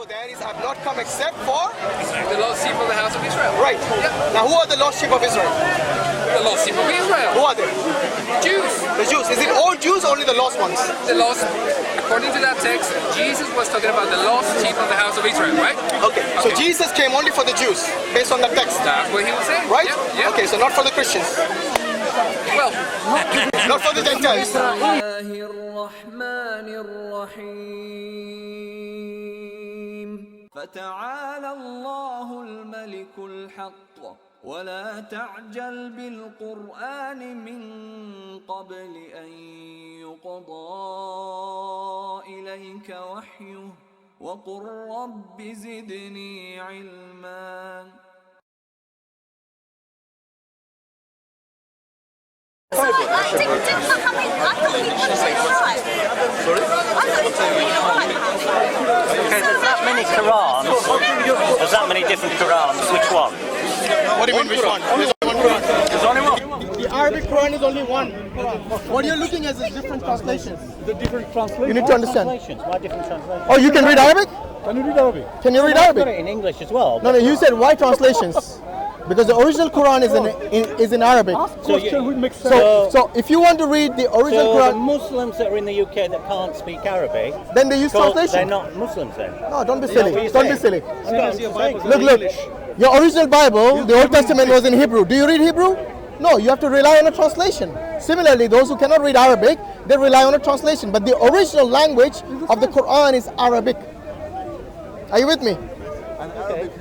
there is, I've not come except for the lost sheep of the house of Israel. Right. Yep. Now, who are the lost sheep of Israel? The lost sheep of Israel. Who are they? Jews. The Jews. Is it all Jews or only the lost ones? The lost, according to that text, Jesus was talking about the lost sheep of the house of Israel, right? Okay. So Jesus came only for the Jews, based on the text. That's what he was saying. Right? Yep. Yep. Okay, so not for the Christians. Well, not for the Gentiles. فتعالى الله الملك الحق ولا تعجل بالقرآن من قبل أن يقضى إليك وحيه وقل رب زدني علما. Sorry? I thought he wanted to right. Sorry? I thought he told me right. Okay, there's that many Qurans. There's that many different Qurans. Which one? What do you mean, which one? There's only one Quran. There's only one. The Arabic Quran is only one. What you're looking at is different translations. The different translations. You need to understand. Why different translations? Oh, you can read Arabic? Can you read Arabic? Can you read I've got Arabic? it in English as well. No, you said why translations? Because the original Quran is in Arabic. Question would make sense. So if you want to read the original So the Quran, Muslims that are in the UK that can't speak Arabic, then they use so translation. they're not Muslims then. No, don't be Is that what silly. you're Don't be saying? silly. Look. Your original Bible, the Old Testament was in Hebrew. Do you read Hebrew? No, you have to rely on a translation. Similarly, those who cannot read Arabic, they rely on a translation. But the original language of the Quran is Arabic. Are you with me? And Arabic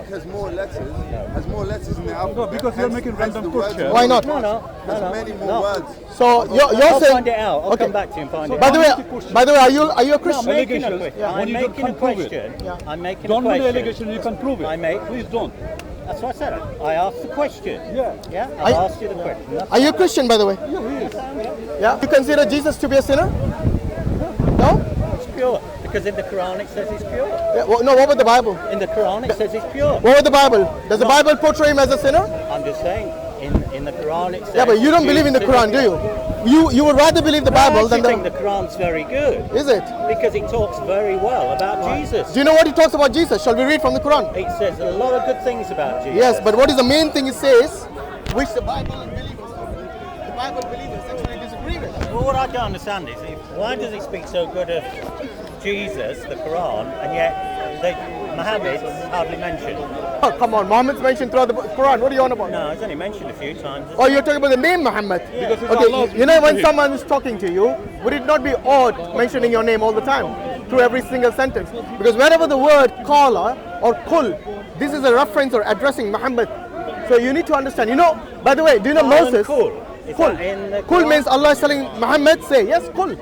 has more letters. Has more letters in the alphabet. No, because you're making random questions. Why not? Has many more words. So you're I'll saying. find it out. I'll come back to you and find it By out. the way, are you a No, Christian? I'm making a Allegations. question. Yeah. I'm When you making a can't prove it. question. Yeah. I'm making Don't a make the question. allegation, you can prove it. Please don't. That's what I said. I asked the question. Yeah. Yeah? I asked you the question. Are you a Christian, by the way? Yeah. You consider Jesus to be a sinner? No? It's pure. Because in the Quran it says he's pure. Yeah, well, no, what about the Bible? In the Quran it says he's pure. What about the Bible? Does the Bible portray him as a sinner? I'm just saying, in the Quran it says... Yeah, but you don't believe in the Quran, do you? You would rather believe the Bible than I think the Quran's very good. Is it? Because it talks very well about Jesus. Do you know what it talks about Jesus? Shall we read from the Quran? It says a lot of good things about Jesus. Yes, but what is the main thing it says, which the Bible and the Bible believers actually disagree with? Well, what I don't understand is, why does he speak so good of Jesus, the Quran, and yet Muhammad's hardly mentioned? Oh, come on, Muhammad's mentioned throughout the Quran. What are you on about? No, it's only mentioned a few times. Oh, you're talking about the name Muhammad? Yeah. Because it's Okay, Allah's you know when name. someone is talking to you, would it not be odd mentioning your name all the time through every single sentence? Because whenever the word qala or kul, this is a reference or addressing Muhammad. So you need to understand. You know, by the way, do you know Qal and Moses? kul. Is Kul. that in the Kul Quran? means Allah is telling Muhammad, say, yes, kul.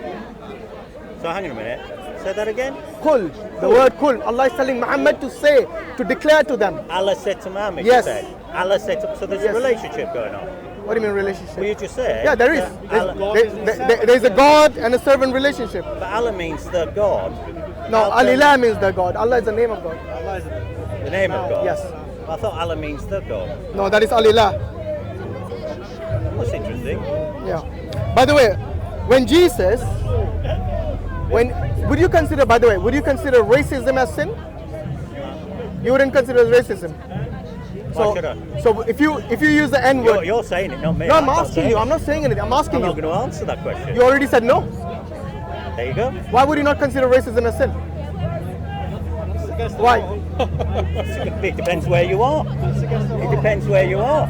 So hang on a minute. Say that again. Kul. The word kul. Allah is telling Muhammad to say, to declare to them. Allah said to Muhammad, Yes. you said. Allah said to... So there's Yes. a relationship going on. What do you mean relationship? Well, you just said... Yeah, there is. There's a God and a servant relationship. But Allah means the God. No, Al-Ilah means the God. Allah is the name of God. The name of God? Yes. I thought Allah means the God. No, that is Al-Ilah. That's interesting. Yeah. By the way, when Jesus, would you consider racism as sin? You wouldn't consider racism. Why should I? So if you use the N word, You're saying it, not me. no, I'm asking you. I'm not saying anything. I'm asking I'm not you. going to answer that question. You already said no. There you go. Why would you not consider racism as sin? Why? It depends where you are. It depends where you are.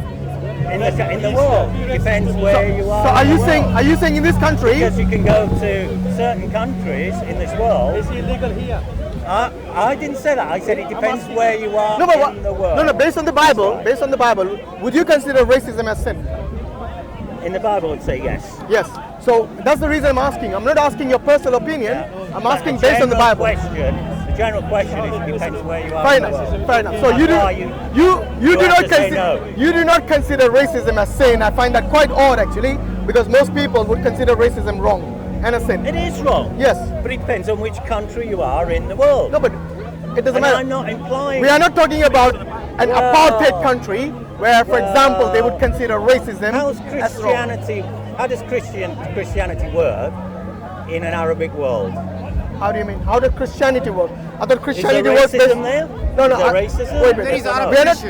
In the world. It depends where you are. So in the world. are you saying in this country? Because you can go to certain countries in this world. Is illegal here? I didn't say that. I said it depends where you are No, but in the world. no. Based on the Bible, would you consider racism as sin? In the Bible, it'd say yes. Yes. So that's the reason I'm asking. I'm not asking your personal opinion. I'm But asking the based on the general Bible. The general question is it depends where you are. Fair in the enough. world. Fair enough. So you That's why do have not to say consider no. you do not consider racism as sin. I find that quite odd actually, because most people would consider racism wrong and a sin. It is wrong. Yes. But it depends on which country you are in the world. No, but it doesn't And matter. I'm not implying. We are not talking about an apartheid country where, for example, they would consider racism How's as wrong. Christianity? How does Christianity work in an Arabic world? How do you mean? How does Christianity work? I thought Is Christianity there works racism there? No, no. Is there racism? Wait a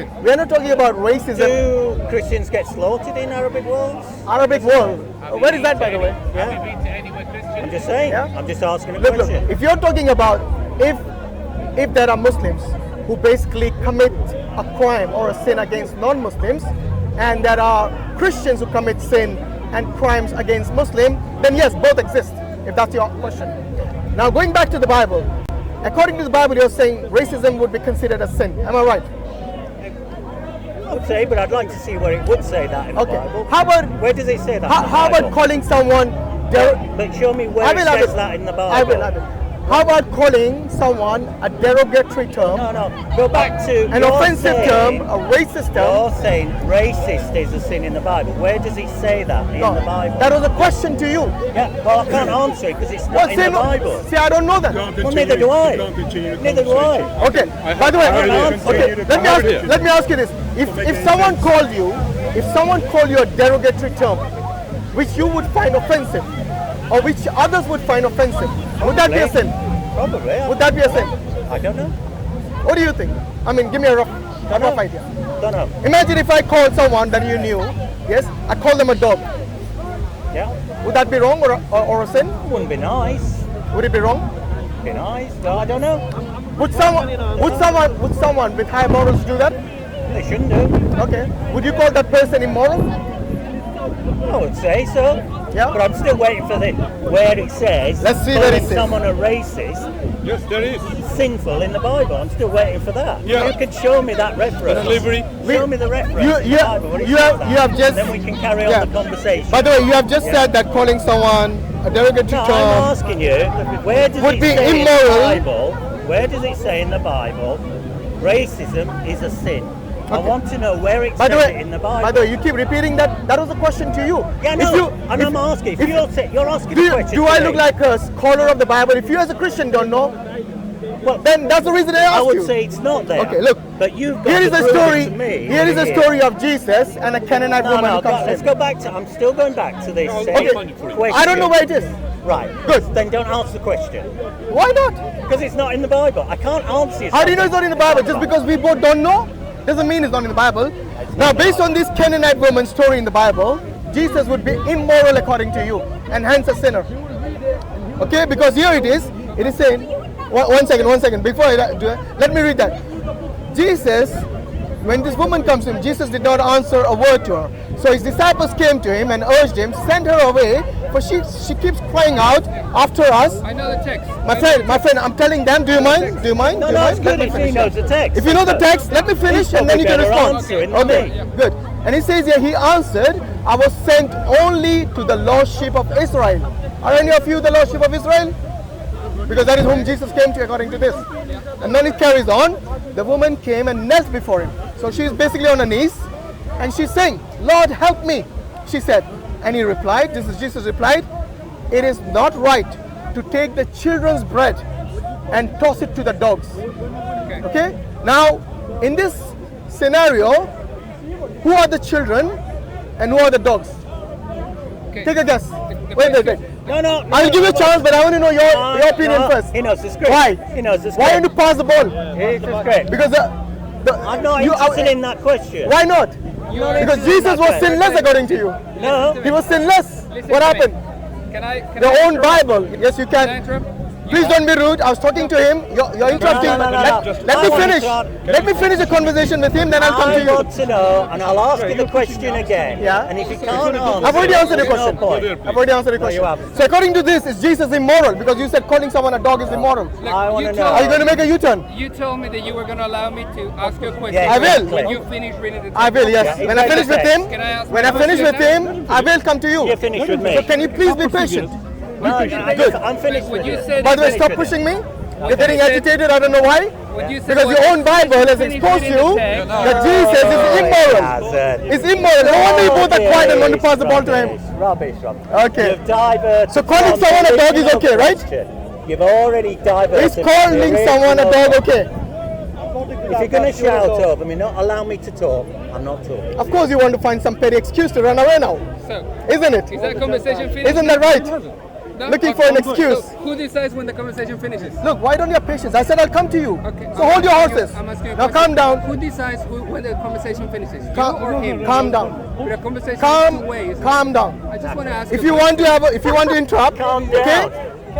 minute. We are not talking about racism. Do Christians get slaughtered in Arabic worlds? Arabic world. Where is that, by the way? I'm just saying. Yeah? I'm just asking a Look, question. if you're talking about if there are Muslims who basically commit a crime or a sin against non-Muslims, and there are Christians who commit sin and crimes against Muslim, then yes, both exist, if that's your question. Now going back to the Bible, according to the Bible, you're saying racism would be considered a sin. Am I right? I would say, but I'd like to see where it would say that in the Okay. Bible. How about Where does it say that? in the how about Bible? calling someone But show me where it says that in the Bible. I will. How about calling someone a derogatory term, No. Go back to an you're offensive saying- term, a racist term? You're saying racist is a sin in the Bible. Where does it say that in No, the Bible? that was a question to you. Yeah, well, I can't answer it because it's Well, not in the Bible. see, I don't know that. Well, neither do I. Neither do I. Okay. By the way, Okay, let me ask you this: if someone called you a derogatory term, which you would find offensive, or which others would find offensive, would that be a sin? Probably. Would that be a sin? I don't know. What do you think? I mean, give me a rough idea. Don't know. Imagine if I called someone that you knew, yes, I called them a dog. Yeah. Would that be wrong or a sin? Wouldn't be nice. Would it be wrong? Be nice. No, I don't know. Would someone with high morals do that? They shouldn't do. Okay. Would you call that person immoral? I would say so. Yeah. But I'm still waiting for where it says. Let's see where it calling says. someone a racist, Yes, there is. sinful in the Bible. I'm still waiting for that. Yeah. You could show me that reference. Slavery. Show me the reference. You- in the you- Bible where it you says have- that. you have just- Then we can carry on Yeah. the conversation. By the way, you have just Yeah. said that calling someone a derogatory No, I'm term asking you, where does would it be say immoral. in the Bible? Where does it say in the Bible racism is a sin? I Okay. want to know where it By says the it way, in the Bible. by the way, you keep repeating that. That was a question to you. Yeah, If no, you- and if- I'm asking. if- You're asking Do, a question. do I to look me. like a scholar of the Bible? If you as a Christian don't know, well, then that's the reason I asked I would you. say it's not there. Okay, look. But you've got Here is to a prove story. it to me. Here is a here. story of Jesus and a Canaanite No, woman no, who comes to let's him. go back to. I'm still going back to this. Okay, question. I don't know where it is. Right. Good. Then don't answer the question Why not? because it's not in the Bible. I can't answer you. How do you know it's not in the Bible? Just because we both don't know doesn't mean it's not in the Bible. Now, based on this Canaanite woman story in the Bible, Jesus would be immoral according to you, and hence a sinner. Okay, because here it is. It is saying, one second. Before I do it, let me read that. Jesus, when this woman comes to him, Jesus did not answer a word to her. So his disciples came to him and urged him, send her away, for she keeps crying out after us. I know the text. My friend, I'm telling them. Do you mind? Do you mind? No, Do you no, mind? it's Let good me if he finish. knows the text. If you know the text, let me finish He's and then you can probably better respond. answering than Okay, me. good. And he says here, he answered, I was sent only to the lost sheep of Israel. Are any of you the lost sheep of Israel? Because that is whom Jesus came to according to this. And then it carries on. The woman came and knelt before him. So she's basically on her knees and she's saying, Lord, help me, she said. And he replied, Jesus replied, it is not right to take the children's bread and toss it to the dogs. Okay? Now, in this scenario, who are the children and who are the dogs? Okay. Take a guess. The Wait. No. I'll give you a chance, but I want to know your opinion No, first. He knows the script. Why? He knows the script. Why don't you pass the ball? Here's the script. Because I'm not interested in that question. Why not? Not Because interested in Jesus that was question. sinless according to you. No. He was sinless. Listen What to happened? me. Can I Your own interrupt? Bible. Yes, you Can I can. interrupt? Please don't be rude. I was talking to him. You're interrupting. No. Let I me want finish. to- Let me finish the conversation with him, then I'll come I to you. want to know, and I'll ask you the question again. Yeah. And if you can't answer, I've already answered the there's no question. point. I've already answered the No, you question. haven't. So according to this, is Jesus immoral? Because you said calling someone a dog is immoral. Look, I wanna you know. told- Are you going to make a U-turn? You told me that you were going to allow me to ask you a question. Yeah, I will. When you finish reading the text. I will, yes. Yeah, When I it's finish with okay. him, Can I ask when my I finish with question him, I will come to you. You're finished with me. So can you please be patient? No, Good. I'm finished When with you you. said By the way, Finish stop with pushing me. You're When getting you said- agitated, I don't know why. when you said Because when your you own Bible has finished exposed reading the you text- that Jesus is immoral. hasn't. It's immoral. No wonder you both are quiet and want to pass the ball to him. Rubbish. Okay. You've diverted. So calling from someone the a dog is original okay, right? question. You've already diverted. Is from calling the someone a original dog question. okay? If you're going to shout over me, not allow me to talk, I'm not talking. Of course you want to find some petty excuse to run away now, So, isn't it? is that conversation finished? Isn't that right? No? looking for an excuse. So who decides when the conversation finishes? Look, why don't you have patience? I said I'll come to you. Okay. So hold your horses. I'm asking you a Now question. calm down. Who decides when the conversation finishes? You Calm, or him? calm down. The conversation is two ways. Calm down. I just want to ask If you you want to have, if you want to interrupt, Calm okay, down.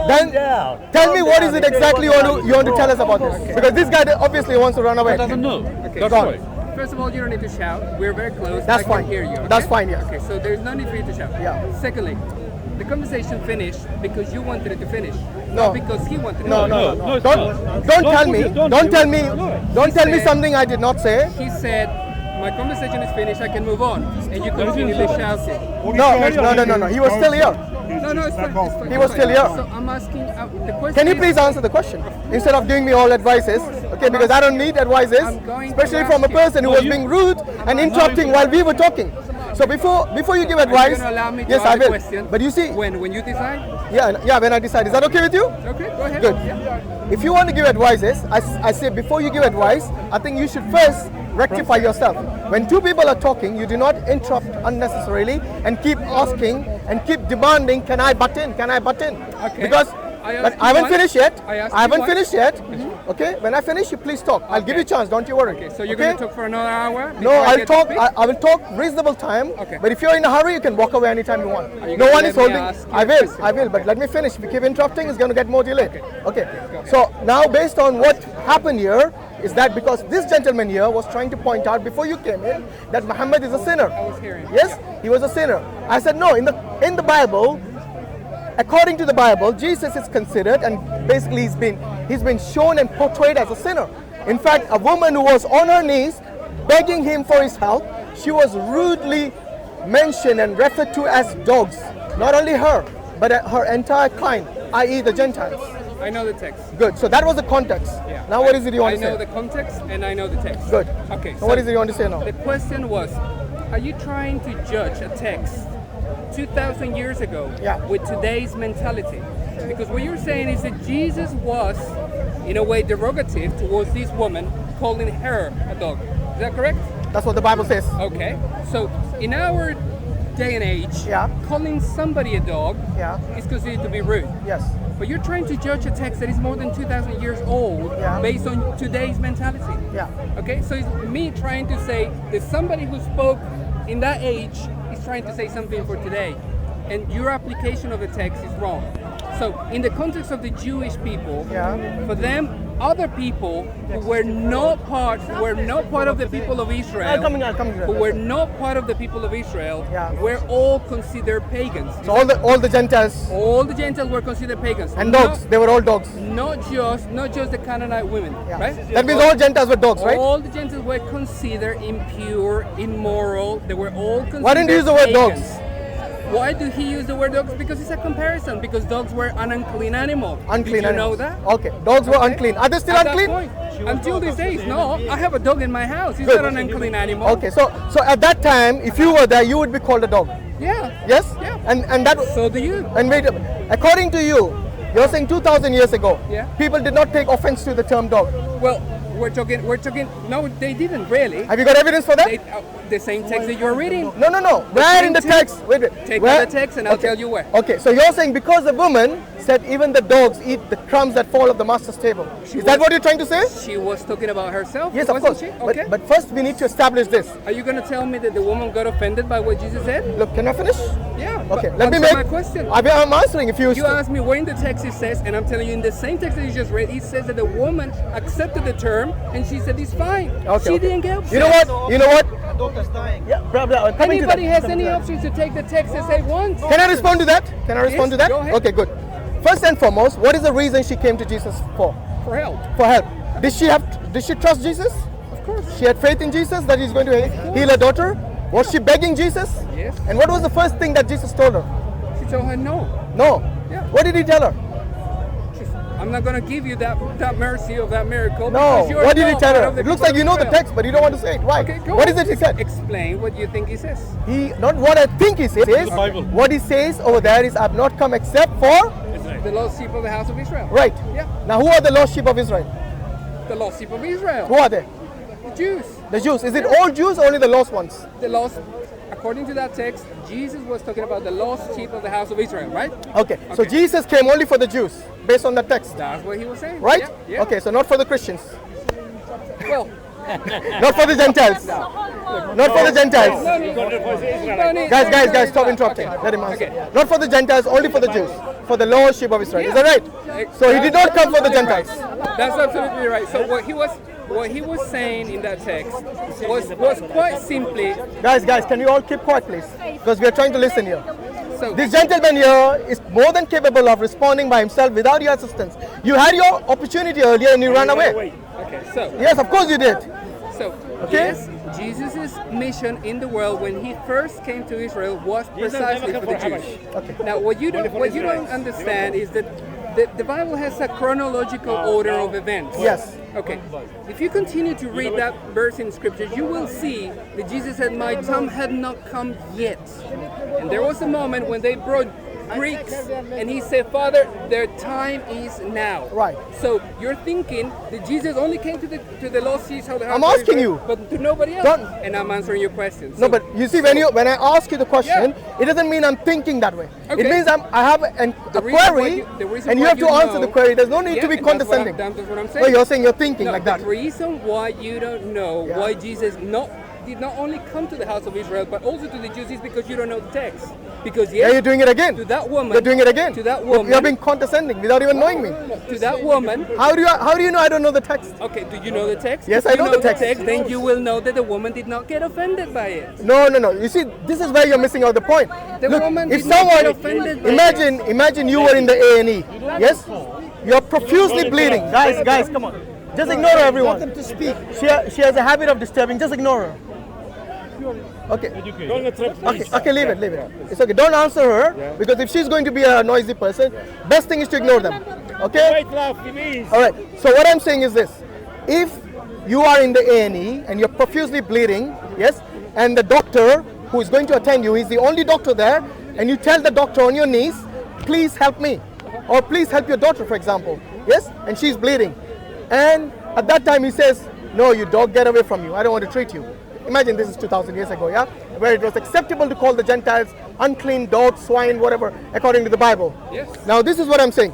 then down. tell Calm me what down. is it If they exactly you want want to tell us about this? Because this guy obviously wants to run away. Doesn't know. Okay. That's Go on. right. First of all, you don't need to shout. We're very close. That's I fine. can hear you. Okay? That's fine, yes. Okay, so there's no need for you to shout. Yeah. Secondly, the conversation finished because you wanted it to finish. No. Not because he wanted it No, to no, finish. no. No, it's Don't not. don't tell Don't me. put it- don't Don't do tell it. me. No. Don't tell me said- something I did not say. He said, my conversation is finished, I can move on. And you continually shouted. No. He was still here. No, it's fine. It's fine. He was It's still fine. here. So I'm asking, the question Can you is- please answer the question instead of giving me all advices? Okay, because I don't need advices, I'm going to especially from a ask you. person who was being rude and interrupting while we were talking. So before you give Are you advice, going to allow me to yes, ask I the will. question? But you see, When you decide? yeah, when I decide, is that okay with you? Okay, go ahead. Good. Yeah. If you want to give advices, I say before you give advice, I think you should first rectify yourself. When two people are talking, you do not interrupt unnecessarily and keep asking and keep demanding, can I butt in? Can I butt in? Okay. Because I asked but you I haven't once. finished yet. I asked I you haven't once. finished yet. Okay. When I finish, you please talk. I'll give you a chance. Don't you worry. Okay, so you're going to talk for another hour? No, before I I'll get to talk. speak? I will talk reasonable time. Okay. But if you're in a hurry, you can walk away anytime you want. you No gonna one let is me holding. ask you I a will. question? I will. But let me finish. If you keep interrupting, it's going to get more delayed. Okay. So now, based on what happened here, is that because this gentleman here was trying to point out before you came in that Muhammad is a sinner. I was hearing. Yes, he was a sinner. I said no. In the Bible, according to the Bible, Jesus is considered and basically he's been shown and portrayed as a sinner. In fact, a woman who was on her knees begging him for his help, she was rudely mentioned and referred to as dogs. Not only her, but her entire kind, i.e. the Gentiles. I know the text. Good. So that was the context. Yeah. Now what is it you want I to know say? the context and I know the text. Good. Okay. So what is it you want to say now? The question was, are you trying to judge a text 2,000 years ago Yeah. with today's mentality? Because what you're saying is that Jesus was, in a way, derogative towards this woman, calling her a dog. Is that correct? That's what the Bible says. Okay. So in our day and age, Yeah. calling somebody a dog Yeah. is considered to be rude. Yes. But you're trying to judge a text that is more than 2,000 years old Yeah. based on today's mentality. Yeah. Okay, so it's me trying to say that somebody who spoke in that age is trying to say something for today, and your application of the text is wrong. So, in the context of the Jewish people, Yeah. for them, other people who were not part of the people of Israel, I'm coming. who were not part of the people of Israel, Yeah. were all considered pagans. So all the Gentiles All the Gentiles were considered pagans. and dogs, they were all dogs. Not just the Canaanite women, Yeah. right? That means all Gentiles were dogs, right? All the Gentiles were considered impure, immoral. They were all considered Why didn't you use the word pagans. dogs? Why do he use the word dogs? Because it's a comparison. Because dogs were an unclean animal. Unclean Did you animals. know that? Okay, dogs were Okay. unclean. Are they still At that unclean? point, until these days, no. I have a dog in my house. He's Good. not an unclean animal. Okay, so at that time, if you were there, you would be called a dog. Yeah. Yes? Yeah. And that So do you. and wait, according to you, you're saying 2,000 years ago, Yeah. people did not take offense to the term dog. Well, we're talking. No, they didn't really. Have you got evidence for that? The same text that you're reading. No. Where in the same text? Wait. Take where? the text and I'll tell you where. Okay, so you're saying because the woman said even the dogs eat the crumbs that fall off the master's table. Is that what you're trying to say? She was talking about herself. Yes, of wasn't course. She? Okay. But first we need to establish this. Are you going to tell me that the woman got offended by what Jesus said? Look, can I finish? Yeah. Okay, but let me answer make my question. I'm answering if you. You asked me where in the text it says, and I'm telling you in the same text that you just read, it says that the woman accepted the term and she said it's fine. Okay, She okay. didn't get upset. You know what? You know what? Yeah, blah, blah. I'm coming to Anybody that. has any options to take the text and say once? Can I respond to that? Can I respond to that? go ahead. Okay, good. First and foremost, what is the reason she came to Jesus for? For help. For help. Did she trust Jesus? Of course. She had faith in Jesus that he's going to heal her daughter? Was she begging Jesus? Yes. And what was the first thing that Jesus told her? She told her no. No. Yeah. What did he tell her? I'm not going to give you that mercy of that miracle. No. because you're What did he not tell part her? of the It looks people like you of know the Israel. text, but you don't want to say it. Why? Okay, go What on. is it he said? Explain what you think he says. Not what I think he says. the Bible. What he says over there is, I've not come except for. The lost sheep of the house of Israel. Right. Yeah. Now, who are the lost sheep of Israel? The lost sheep of Israel. Who are they? The Jews. The Jews. Is it all Jews or only the lost ones? The lost. according to that text, Jesus was talking about the lost sheep of the house of Israel, right? Okay. So Jesus came only for the Jews, based on the text, That's what he was saying. right? Yeah, yeah. Okay. So not for the Christians, Well, not for the Gentiles, not for the Gentiles. no need- Guys, stop interrupting. Okay. Let him answer. Okay. Not for the Gentiles, only for the Jews, for the lost sheep of Israel. Is that right? So he did not come for the Gentiles. That's absolutely right. So what he was saying in that text was quite simply. Guys, can you all keep quiet, please? Because we are trying to listen here. So This gentleman here is more than capable of responding by himself without your assistance. You had your opportunity earlier and you ran away. okay, so Yes, of course you did. yes, Jesus' mission in the world when he first came to Israel was precisely for the Jews. Okay. Now, what you don't understand is that the Bible has a chronological order of events. Yes. Okay. If you continue to read that verse in Scripture, you will see that Jesus said, "My time had not come yet." And there was a moment when they brought Greeks, and he said, "Father, their time is now." Right. So you're thinking that Jesus only came to the lost sheep of the house I'm of asking Israel, you. but to nobody else. Don't- And I'm answering your question. No, but you see, when I ask you the question, it doesn't mean I'm thinking that way. Okay. It means I have a The reason why query, the reason and you why have to answer the query. There's no need to be and that's what condescending. That's what I'm No, saying. you're saying you're thinking No, like that. The reason why you don't know Yeah. why Jesus did not only come to the house of Israel, but also to the Jews is because you don't know the text. Because Yeah, yes, you're doing it again. to that woman, You're doing it again. To that You're woman, being condescending without even knowing me. to that woman. How do you know I don't know the text? Okay, do you know the text? Yes, If I you know the text. Then you will know that the woman did not get offended by it. No. You see, this is where you're missing out the point. The Look, woman if did not someone get offended by imagine you were in the A&E, yes, you're profusely bleeding. Guys, come on, just ignore her, everyone. Let them to speak. She has a habit of disturbing. Just ignore her. Okay. Okay, leave it. It's okay. Don't answer her because if she's going to be a noisy person, best thing is to ignore them. Okay. All right. So what I'm saying is this: if you are in the A&E and you're profusely bleeding, yes, and the doctor who is going to attend you is the only doctor there, and you tell the doctor on your knees, "Please help me," or "Please help your daughter," for example, yes, and she's bleeding, and at that time he says, "No, you dog, get away from you. I don't want to treat you." Imagine this is 2,000 years ago, yeah, where it was acceptable to call the Gentiles unclean dogs, swine, whatever, according to the Bible. Yes. Now this is what I'm saying.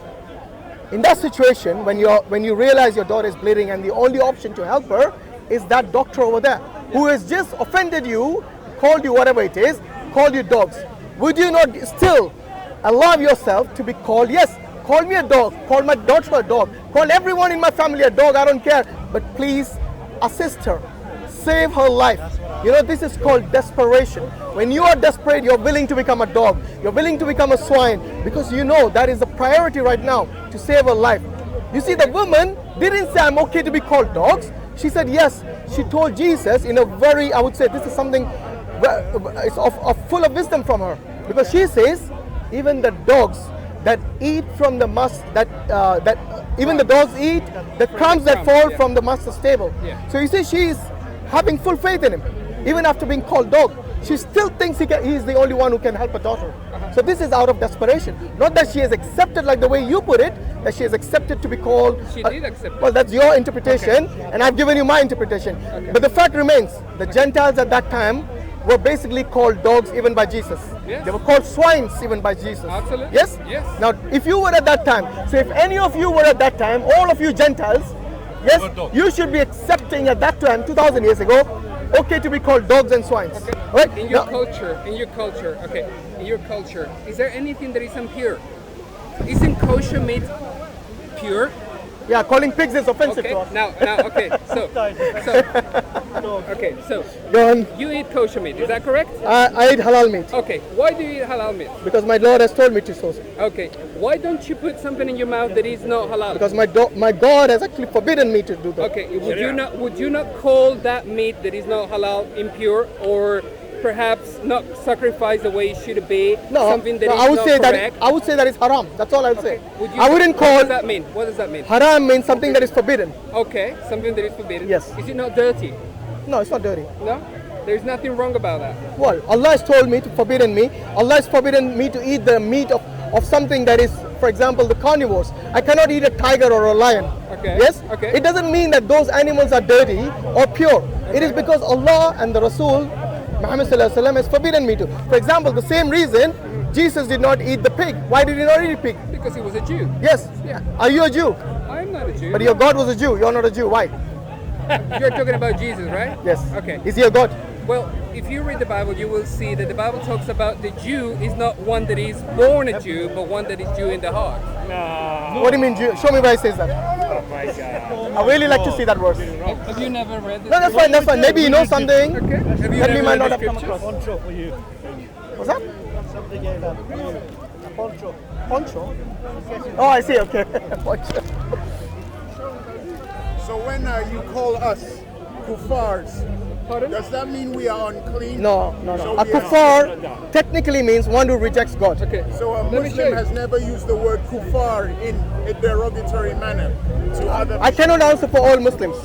In that situation, when you realize your daughter is bleeding and the only option to help her is that doctor over there who has just offended you, called you whatever it is, called you dogs, would you not still allow yourself to be called? Yes, call me a dog, call my daughter a dog, call everyone in my family a dog, I don't care, but please assist her, save her life. You know, this is called desperation. When you are desperate, you're willing to become a dog, you're willing to become a swine, because you know that is the priority right now, to save her life. You see, the woman didn't say, "I'm okay to be called dogs." She said yes. She told Jesus in a very, I would say this is something it's full of wisdom from her, because she says even the dogs that eat from the even the dogs eat the crumbs that fall from the master's table. Yeah. So you see, she's having full faith in him, even after being called dog. She still thinks he's the only one who can help her daughter. So this is out of desperation. Not that she has accepted, like the way you put it, that she has accepted to be called. She did accept. Well, that's your interpretation, and I've given you my interpretation. But the fact remains, the Gentiles at that time were basically called dogs even by Jesus. Yes. They were called swines even by Jesus. Absolutely. Yes? Yes. Now, if you were at that time, so if any of you were at that time, all of you Gentiles, yes, you should be accepting at that time, 2,000 years ago, okay to be called dogs and swines. Okay. Right? In your Now- culture, is there anything that is impure? Isn't kosher meat pure? Yeah, calling pigs is offensive Okay. to us. Now, okay. So, Go on. you eat kosher meat. Is that correct? I eat halal meat Okay. Why do you eat halal meat? because my Lord has told me to so. Okay. Why don't you put something in your mouth that is not halal? Because my God has actually forbidden me to do that. Okay. Would you not call that meat that is not halal impure, or perhaps not sacrificed the way it should be? No, Something that no, is I would not say correct? I would say that is haram. That's all I would say. I What wouldn't call does that mean? What does that mean? haram means something that is forbidden. Okay, something that is forbidden. Yes. Is it not dirty? No, it's not dirty. No? There's nothing wrong about that. Well, Allah has told me to forbidden me. Allah has forbidden me to eat the meat of something that is, for example, the carnivores. I cannot eat a tiger or a lion. Okay. Yes? Okay. It doesn't mean that those animals are dirty or pure. It is because Allah and the Rasul Muhammad Sallallahu Alaihi Wasallam has forbidden me to. For example, the same reason Jesus did not eat the pig. Why did he not eat pig? Because he was a Jew. Yes. Yeah. Are you a Jew? I'm not a Jew. But your God was a Jew. You're not a Jew. Why? You're talking about Jesus, right? Yes. Okay. Is he a God? Well, if you read the Bible, you will see that the Bible talks about the Jew is not one that is born a Jew, but one that is Jew in the heart. What do you mean Jew? Show me where it says that. Oh my God. I really like to see that verse. Have you never read this? No, that's fine. That's fine. Maybe you know something Okay. Have you that we never might read not the have come scriptures? across. Poncho for you. What's that? Something like that. A poncho. Poncho. Oh, I see. Okay. Poncho. So when you call us kuffars, Pardon? does that mean we are unclean? No. So A we are- kuffar technically means one who rejects God. Okay. So a Let me show Muslim you. has never used the word kuffar in a derogatory manner to other. I cannot answer for all Muslims.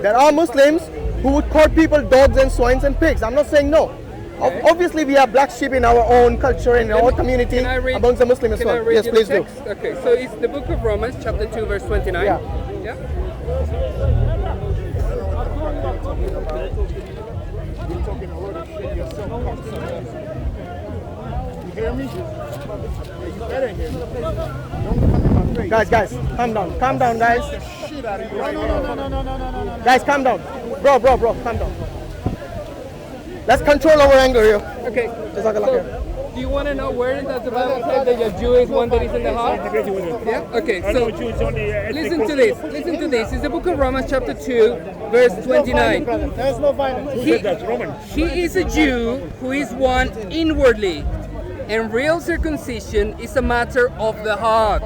There are Muslims who would call people dogs and swines and pigs. I'm not saying no. Obviously, we have black sheep in our own culture, in our own community, Can I read- amongst the Muslims as can I well. read Yes, you please the do. text? Okay, so it's the book of Romans, chapter 2, verse 29. Yeah. Yeah? You're talking a lot of shit yourself, cocksucker. You hear me? Yeah, you better hear me. Don't come in my face. Guys, calm down. Calm down, guys. Shit out of you right now. Guys, calm down. Bro, calm down. Let's control our anger here. Okay. Jazakallah khair. So, do you want to know where does the Bible say that a Jew is one that is in the heart? Yeah? Okay, so listen to this. Listen to this. It's the book of Romans, chapter 2, verse 29. There's no violence. He is a Jew who is one inwardly, and real circumcision is a matter of the heart,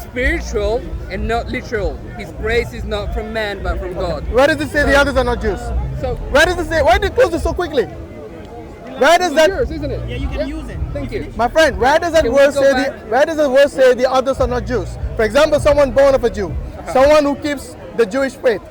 spiritual and not literal. His praise is not from man but from God. Where does it say the others are not Jews? So, Where does it say? Why did you close it so quickly? Where does it's that? yours, isn't it? Yeah, you can use it. Thank you. My friend, where does that Can we verse go say back? where does the verse say the others are not Jews? For example, someone born of a Jew, someone who keeps the Jewish faith,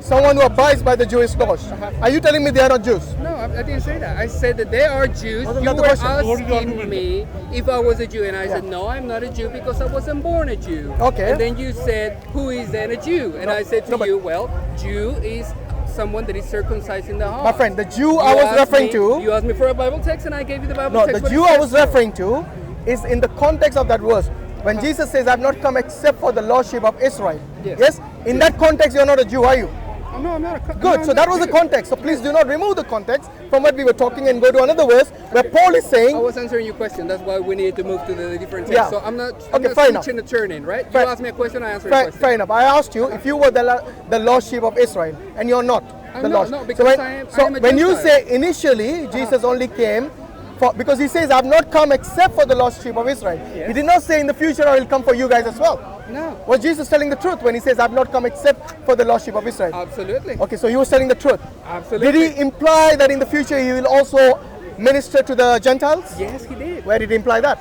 someone who abides by the Jewish laws. Are you telling me they are not Jews? No, I didn't say that. I said that they are Jews. Wasn't You that the were question? asking me if I was a Jew, and I said, no, I'm not a Jew because I wasn't born a Jew. Okay. And then you said, who is then a Jew? And I said to you, well, Jew is someone that is circumcised in the heart. My friend, the Jew You I was asked referring me- to. You asked me for a Bible text, and I gave you the Bible No, text. the but Jew it I says was so. referring to is in the context of that verse. When Jesus says, I've not come except for the lordship of Israel. Yes. In that context, you're not a Jew, are you? Oh, no, I'm not a Good, so that was the context. So please do not remove the context from what we were talking and go to another verse where Paul is I saying, was answering your question. That's why we need to move to the different text. Yeah. So I'm not Okay, fair enough. switching the turning, right? Fair- You asked me a question, I answered a question. fair enough. I asked you if you were the lordship of Israel, and you're not. I'm the not, Lord. no, So because when, I am a when you Gentile. say initially Jesus only came for, because he says I've not come except for the lordship of Israel. Yes. He did not say in the future I will come for you guys as well. No. Was Jesus telling the truth when he says I've not come except for the lordship of Israel? Absolutely. Okay, so he was telling the truth. Absolutely. Did he imply that in the future he will also minister to the Gentiles? Yes, he did. Where did he imply that?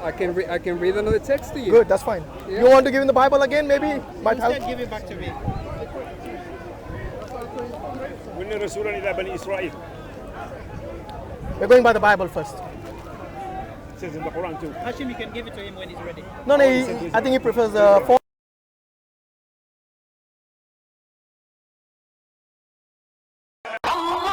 I can read another text to you. Good, that's fine. Yeah. You want to give him the Bible again? Maybe might help. Give it back to me. We're going by the Bible first. It says in the Quran too. Hashim, you can give it to him when he's ready. No, I think he prefers the form. Allah